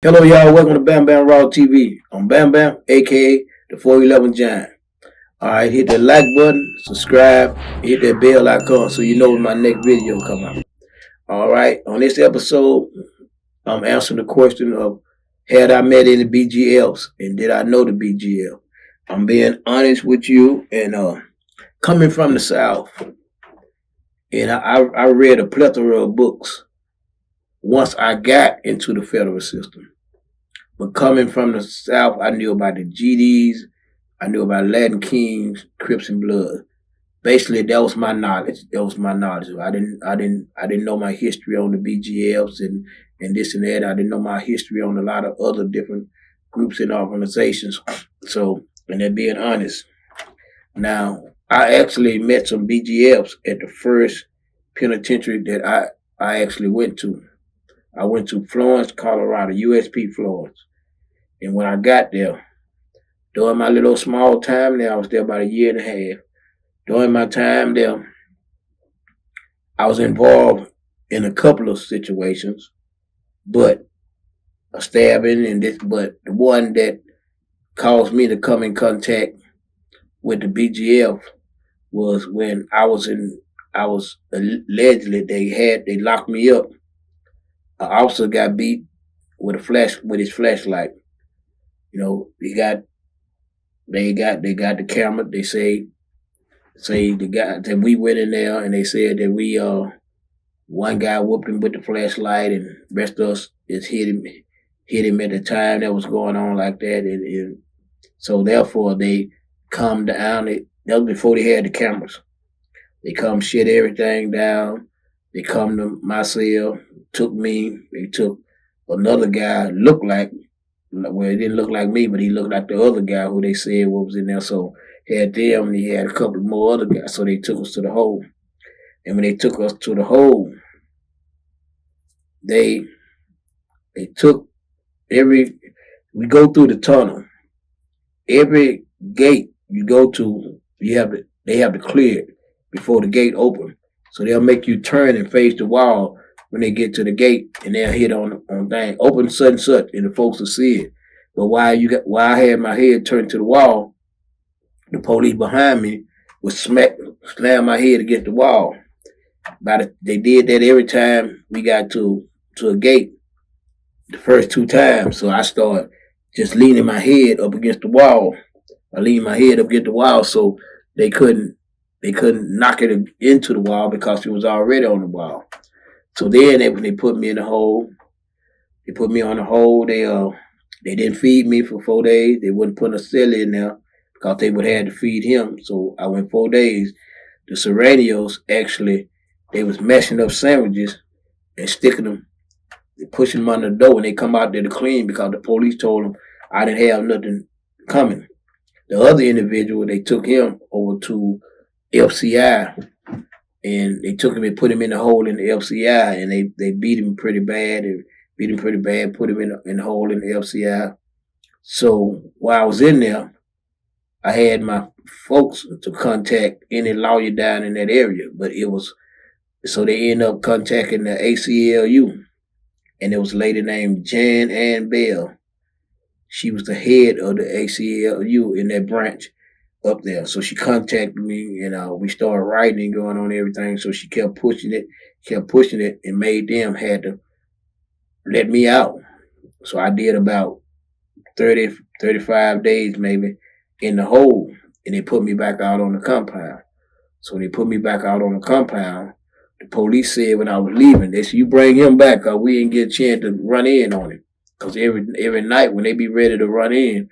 Hello, y'all. Welcome to Bam Bam Raw TV. I'm Bam Bam, aka the 411 Giant. All right, hit that like button, subscribe, hit that bell icon so you know when my next video come out. All right, on this episode, I'm answering the question of had I met any BGFs and did I know the BGF? I'm being honest with you and coming from the South, and I read a plethora of books once I got into the federal system. But coming from the South, I knew about the GDs, I knew about Latin Kings, Crips and Blood. Basically, that was my knowledge. I didn't know my history on the BGFs and this and that. I didn't know my history on a lot of other different groups and organizations. So, and they're being honest. Now, I actually met some BGFs at the first penitentiary that I actually went to. I went to Florence, Colorado, USP Florence. And when I got there, during my little small time there, I was there about a year and a half. During my time there, I was involved in a couple of situations, but a stabbing and this, but the one that caused me to come in contact with the BGF was when I was allegedly, they locked me up. An officer got beat with his flashlight. You know, they got the camera. They say the guy that we went in there and they said that we one guy whooped him with the flashlight and rest of us is hit him at the time that was going on like that, and so therefore they come down. That was before they had the cameras. They come shut everything down. They come to my cell, took me. They took another guy, looked like, well, it didn't look like me, but he looked like the other guy who they said was in there. So had them, and he had a couple more other guys. So they took us to the hole. And when they took us to the hole, they took we go through the tunnel. Every gate you go to, they have to clear it before the gate open. So they'll make you turn and face the wall when they get to the gate, and they'll hit on thing, open such and such, and the folks will see it. But while I had my head turned to the wall, the police behind me would slam my head against the wall. They did that every time we got to a gate. The first two times, so I started just leaning my head up against the wall. I leaned my head up against the wall so they couldn't knock it into the wall because it was already on the wall. So then when they put me in the hole, they put me on the hole. They didn't feed me for 4 days. They wouldn't put a celly in there because they would have to feed him. So I went 4 days. The Serranios actually, they was messing up sandwiches and sticking them, pushing them under the door when they come out there to clean because the police told them I didn't have nothing coming. The other individual, they took him over to FCI, and they took him and put him in the hole in the FCI, and they beat him pretty bad. Put him in the hole in the FCI. So while I was in there, I had my folks to contact any lawyer down in that area, but so they ended up contacting the ACLU, and there was a lady named Jan Ann Bell. She was the head of the ACLU in that branch up there. So she contacted me, and we started writing and going on everything. So she kept pushing it, and made them had to let me out. So I did about 30, 35 days maybe in the hole, and they put me back out on the compound. So when they put me back out on the compound, the police said when I was leaving, they said, "You bring him back, cause we didn't get a chance to run in on him. Cause every night when they be ready to run in,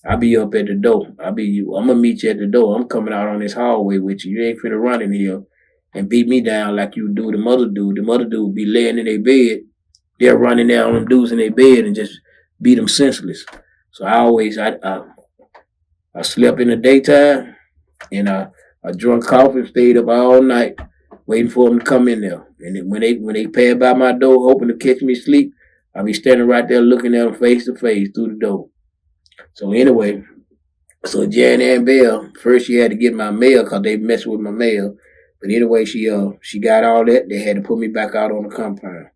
I be up at the door. I'm gonna meet you at the door. I'm coming out on this hallway with you. You ain't finna run in here and beat me down like you do the mother dude. The mother dude be laying in their bed. They're running down on them dudes in their bed and just beat them senseless. So I slept in the daytime, and I drunk coffee and stayed up all night waiting for them to come in there. And then when they passed by my door, hoping to catch me asleep, I be standing right there looking at them face to face through the door. So anyway, so Jan Ann Bell, first she had to get my mail because they messed with my mail. But anyway, she got all that. They had to put me back out on the compound.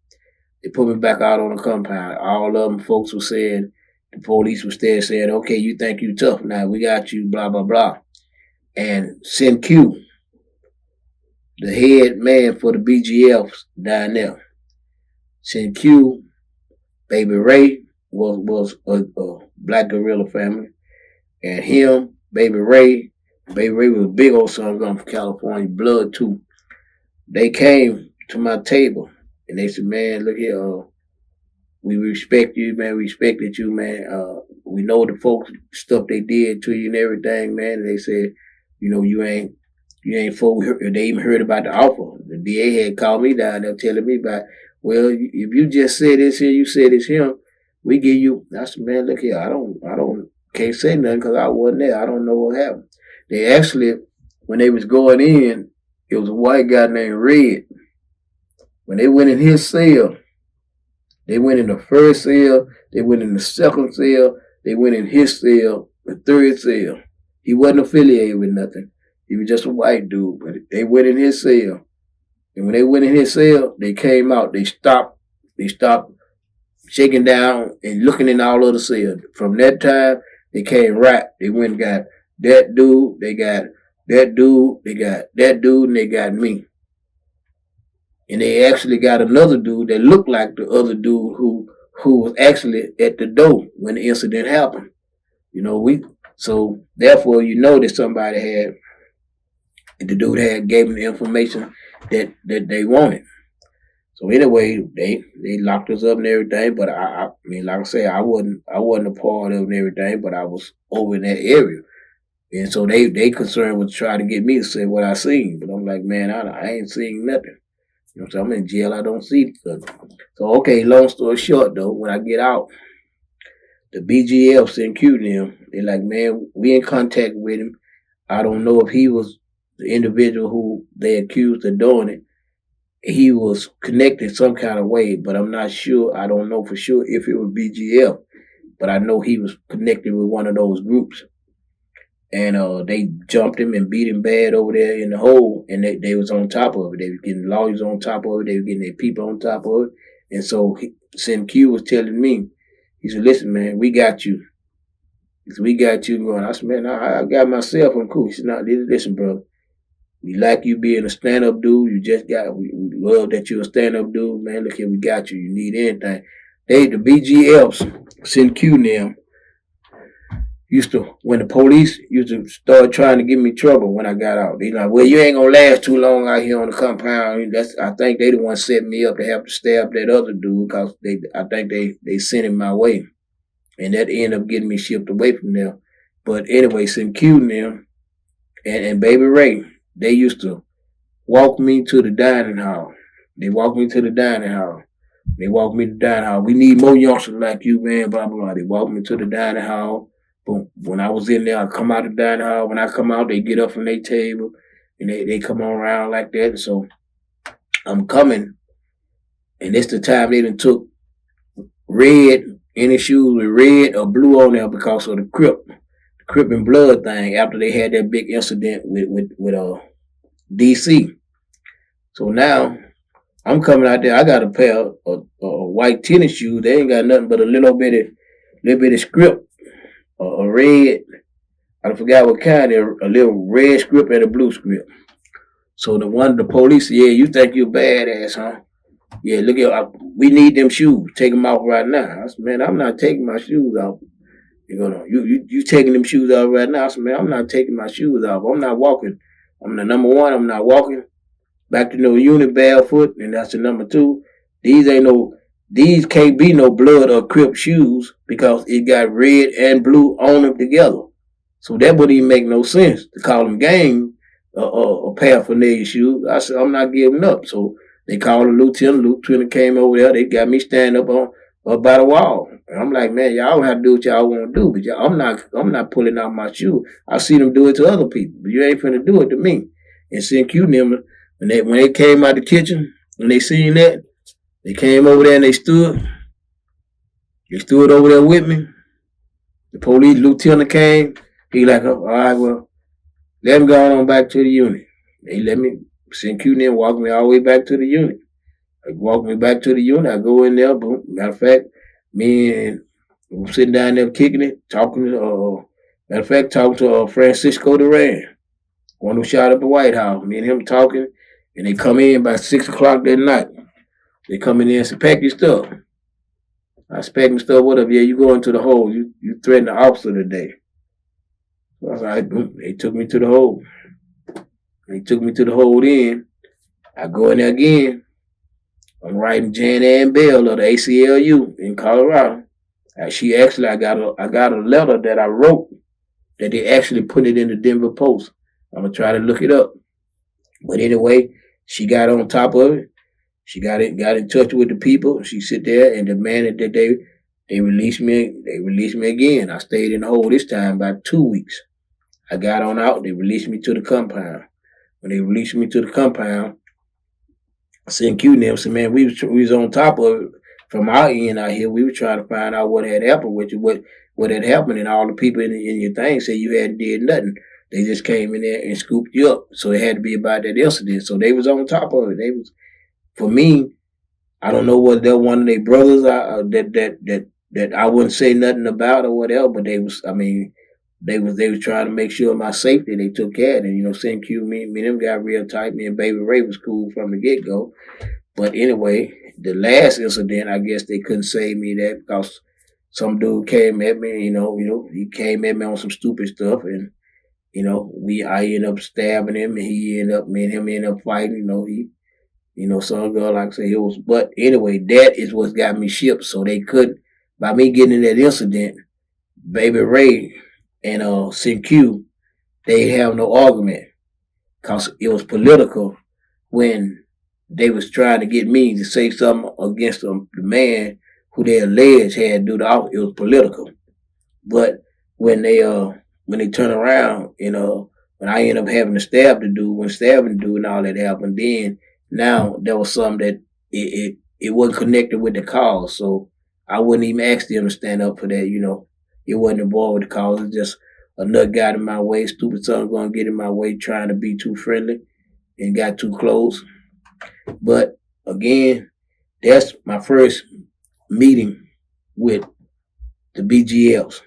They put me back out on the compound. All of them folks were saying, the police was there saying, okay, you think you tough now, we got you, blah, blah, blah. And Q, the head man for the BGFs down there, Q, Baby Ray was a black gorilla family. And him, Baby Ray was a big old son gun from California, blood too. They came to my table and they said, man, look here, we respect you, man. We respected you, man. We know the folks stuff they did to you and everything, man. And they said, you know, you ain't folk. They even heard about the offer. The DA had called me down there telling me about, well, if you just said this here, you said it's him, we give you. I said, man, look here, can't say nothing because I wasn't there. I don't know what happened. They actually, when they was going in, it was a white guy named Red. When they went in his cell, they went in the first cell, they went in the second cell, they went in his cell, the third cell. He wasn't affiliated with nothing. He was just a white dude, but they went in his cell. And when they went in his cell, they came out, they stopped shaking down and looking in all other cells. From that time, they came right. They went and got that dude, they got that dude, they got that dude, and they got me. And they actually got another dude that looked like the other dude who was actually at the door when the incident happened. You know, so therefore you know that somebody the dude gave them the information that they wanted. So anyway, they locked us up and everything, but I mean, like I say, I wasn't a part of it and everything, but I was over in that area. And so they concerned with trying to get me to say what I seen. But I'm like, man, I ain't seen nothing. You know, so I'm in jail, I don't see it. So okay, long story short though, when I get out, the BGF sent Q them. They're like, man, we in contact with him. I don't know if he was the individual who they accused of doing it. He was connected some kind of way, but I'm not sure. I don't know for sure if it was BGF, but I know he was connected with one of those groups. And they jumped him and beat him bad over there in the hole, and they was on top of it. They were getting lawyers on top of it. They were getting their people on top of it. And so Q was telling me, he said, listen, man, we got you. He said, we got you going. I said, man, I got myself. I'm cool. He said, no, listen, bro. We like you being a stand-up dude. We love that you're a stand-up dude, man. Look here, we got you. You need anything. The BGFs, send Q them, when the police used to start trying to give me trouble when I got out. They like, well, you ain't gonna last too long out here on the compound. I think they the one setting me up to have to stab that other dude because I think they sent him my way. And that ended up getting me shipped away from there. But anyway, send Q them and Baby Ray, they used to walk me to the dining hall. They walked me to the dining hall. We need more youngsters like you, man, blah, blah, blah. They walked me to the dining hall. Boom. When I was in there, I come out of the dining hall. When I come out, they get up from their table and they come on around like that. And so I'm coming, and it's the time they done took red, any shoes with red or blue on there because of the Crip and Blood thing after they had that big incident with DC. So now I'm coming out there. I got a pair of white tennis shoes. They ain't got nothing but a little bitty script. A red, I forgot what kind, a little red script and a blue script. So the police said, yeah, you think you're badass, huh? Yeah, look at, we need them shoes. Take them off right now. I said, man, I'm not taking my shoes off. You taking them shoes off right now? I said, man, I'm not taking my shoes off. I'm not walking. I'm the number one. I'm not walking back to no unit barefoot, and that's the number two. These can't be no Blood or Crip shoes because it got red and blue on them together. So that wouldn't even make no sense to call them gang paraphernalia shoes. I said, I'm not giving up. So they called the lieutenant. Lieutenant came over there. They got me standing up by the wall. And I'm like, man, y'all have to do what y'all want to do, but I'm not pulling out my shoe. I see them do it to other people, but you ain't finna do it to me. And CQ them, when they came out the kitchen, when they seen that, they came over there and they stood over there with me. The police lieutenant came. He like, all right, well, let him go on back to the unit. They let me, CQ them walk me all the way back to the unit. walk me back to the unit. I go in there. Boom. Matter of fact, me and I'm sitting down there kicking it, talking to, matter of fact, talking to Francisco Duran, one who shot up the White House. Me and him talking, and they come in by 6 o'clock that night. They come in there and say, pack your stuff. I pack my stuff, what up? Yeah, you go into the hole. You threatened the officer today. So I was like, boom. They took me to the hole. They took me to the hole then. I go in there again. I'm writing Jan Ann Bell of the ACLU in Colorado. I got a letter that I wrote that they actually put it in the Denver Post. I'm gonna try to look it up. But anyway, she got on top of it. She got in touch with the people. She sit there and demanded that they release me. They released me again. I stayed in the hole this time about 2 weeks. I got on out. They released me to the compound. When they released me to the compound, CNQ and them said, man, we was on top of it from our end out here. We were trying to find out what had happened with you, what had happened, and all the people in your thing said you hadn't did nothing. They just came in there and scooped you up. So it had to be about that incident. So they was on top of it. They was, for me, I don't know whether they're one of their brothers that I wouldn't say nothing about or whatever, but they was, I mean, they was trying to make sure of my safety. They took care of it. You know, CNQ, me and them got real tight. Me and Baby Ray was cool from the get go. But anyway, the last incident, I guess they couldn't save me that because some dude came at me. He came at me on some stupid stuff, and I ended up stabbing him, and me and him ended up fighting. Some girl, like I say, it was. But anyway, that is what got me shipped. So they couldn't, by me getting in that incident, Baby Ray and CQ, they have no argument because it was political when they was trying to get me to say something against the man who they alleged had do the office. It was political. But when they turn around, when I end up having to stab the dude, when stabbing the dude and all that happened, then now there was something that it wasn't connected with the cause. So I wouldn't even ask them to stand up for that, It wasn't involved with the cause. It's just a nut got in my way, stupid son gonna get in my way, trying to be too friendly and got too close. But again, that's my first meeting with the BGFs.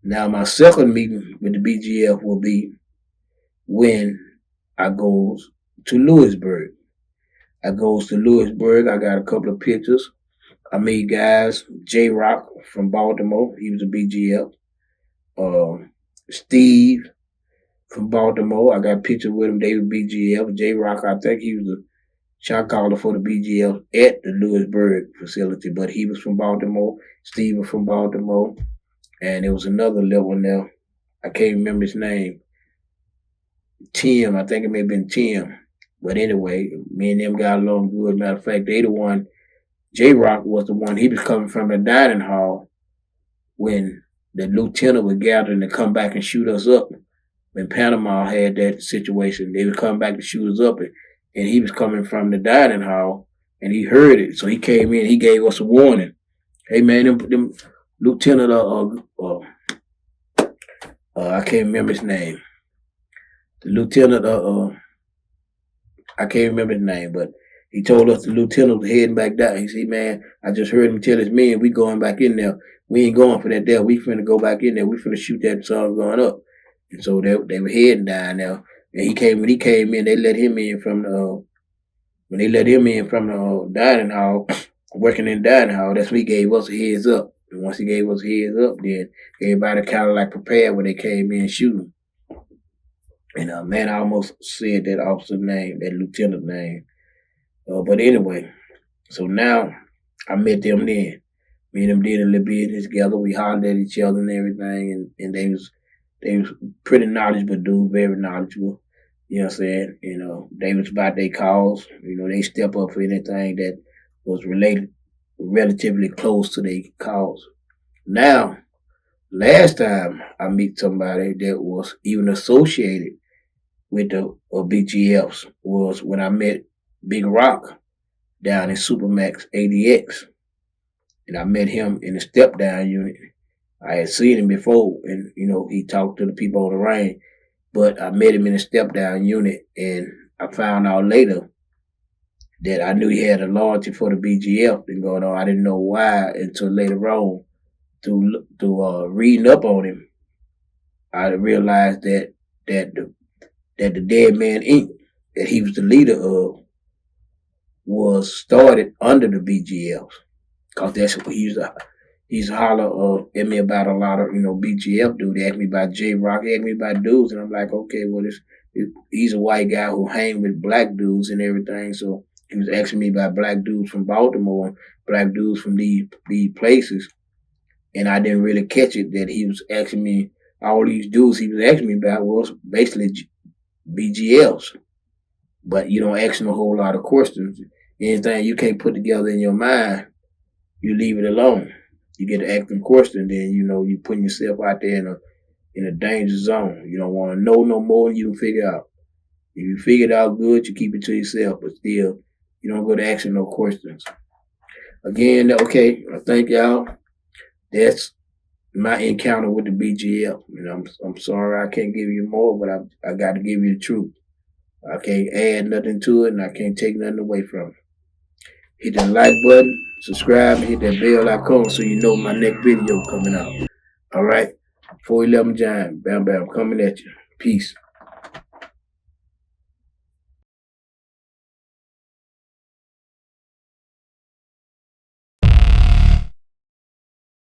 Now my second meeting with the BGF will be when I goes to Lewisburg. I goes to Lewisburg. I got a couple of pictures. I meet guys, J Rock from Baltimore. He was a BGF. Steve from Baltimore. I got pictures with him. They were BGF. J Rock, I think he was a shot caller for the BGF at the Lewisburg facility, but he was from Baltimore. Steve was from Baltimore. And there was another little one there. I can't remember his name. Tim, I think it may have been Tim. But anyway, me and them got along good. Matter of fact, they the one, J-Rock was the one, he was coming from the dining hall when the lieutenant was gathering to come back and shoot us up. When Panama had that situation, they would come back to shoot us up. And he was coming from the dining hall and he heard it. So he came in, he gave us a warning. Hey man, them Lieutenant, I can't remember his name. The lieutenant, I can't remember his name, but he told us the lieutenant was heading back down. He said, man, I just heard him tell his men, we going back in there. We ain't going for that there. We finna go back in there. We finna shoot that song going up. And so they were heading down there. And when he came in, they let him in from the dining hall, working in the dining hall, that's when he gave us a heads up. And once he gave us a heads up, then everybody kind of like prepared when they came in shooting. And man, I almost said that officer's name, that lieutenant name. But anyway, so now I met them then. Me and them did a little business together. We hollered at each other and everything, and they was pretty knowledgeable dude, very knowledgeable. You know what I'm saying? They was about their cause. They step up for anything that was relatively close to their cause. Now, last time I meet somebody that was even associated with the BGFs was when I met Big Rock down in Supermax ADX. And I met him in the step down unit. I had seen him before and, he talked to the people on the range. But I met him in the step down unit and I found out later that I knew he had a loyalty for the BGF been going on. I didn't know why until later on through reading up on him. I realized that the Dead Man Inc. that he was the leader of was started under the BGF. Cause that's what he's holler at me about a lot of BGF dude. They asked me about J Rock, they asked me about dudes, and I'm like, okay, well he's a white guy who hang with black dudes and everything. So he was asking me about black dudes from Baltimore, black dudes from these places, and I didn't really catch it that he was asking me all these dudes he was asking me about was basically BGLs. But you don't ask them a whole lot of questions. Anything you can't put together in your mind, you leave it alone. You get to ask them questions, then you putting yourself out there in a danger zone. You don't want to know no more than you can figure out. If you figure it out good, you keep it to yourself, but still, you don't go to asking no questions. Again, okay, I thank y'all. That's my encounter with the BGF. I'm sorry I can't give you more, but I got to give you the truth. I can't add nothing to it, and I can't take nothing away from it. Hit that like button, subscribe, and hit that bell icon so you know my next video coming out. All right? 411 Giant, Bam Bam, coming at you. Peace.